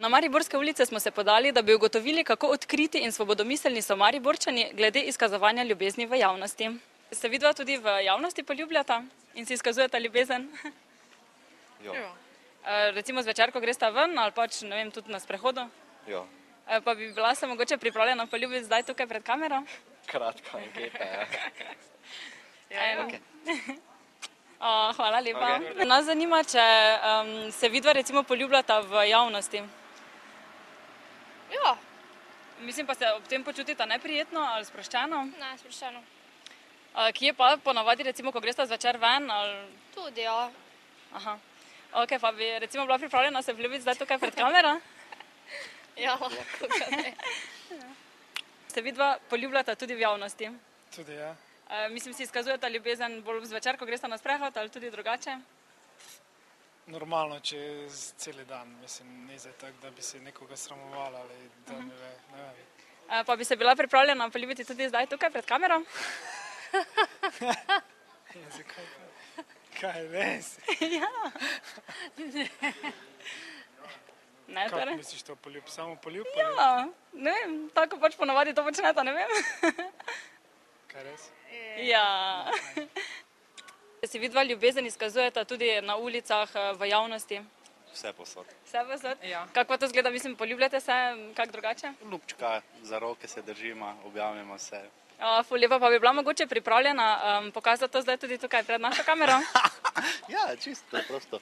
Na Mariborske ulice smo se podali, da bi ugotovili, kako odkriti in svobodomiselni so Mariborčani glede izkazovanja ljubezni v javnosti. Se vidva tudi v javnosti poljubljata in si izkazujeta ljubezen? Jo. Recimo zvečer, ko gresta ven ali pač, ne vem, tudi na sprehodu? Jo. Pa bi bila se mogoče pripravljena poljubiti zdaj tukaj pred kamero? Kratka anketa, ja. Okay. Hvala lepa. Nas zanima, če se vidva recimo poljubljata v javnosti. Ja. Mislim pa se ob tem počutita neprijetno ali sproščeno? Ne, sproščeno. Kje pa ponavadi recimo, ko gresta zvečer ven ali... Tudi, ja. Aha. Ok, pa bi recimo bila pripravljena se poljubiti zdaj tukaj pred kamero? Ja, lahko ga ne. Se vidva poljubljata tudi v javnosti? Tudi, ja. Mislim, si izkazujeta ljubezen bolj zvečer, ko gresta na sprehod ali tudi drugače? Normalno, čez celi dan, mislim, ni zdaj tako, da bi se nekoga sramovala ali da ne vem. Pa bi se bila pripravljena poljubiti tudi zdaj tukaj pred kamero? Ja, zakaj pa? Kaj, res? Ja. Ne, Kako torej? misliš to poljub? Samo poljub? Ja, ne vem, tako pač ponavadi to počneta, ne vem. Kaj, res? Ja. Si vidva ljubezen izkazujeta tudi na ulicah, v javnosti? Vse posod. Vse posod? Ja. Kako pa to zgleda, mislim, poljubljate se, kak drugače? Ljubčka, za roke se držimo, objavimo se. Ful lepa, pa bi bila mogoče pripravljena pokazati to zdaj tudi tukaj pred našo kamero? Ja, čisto, prosto.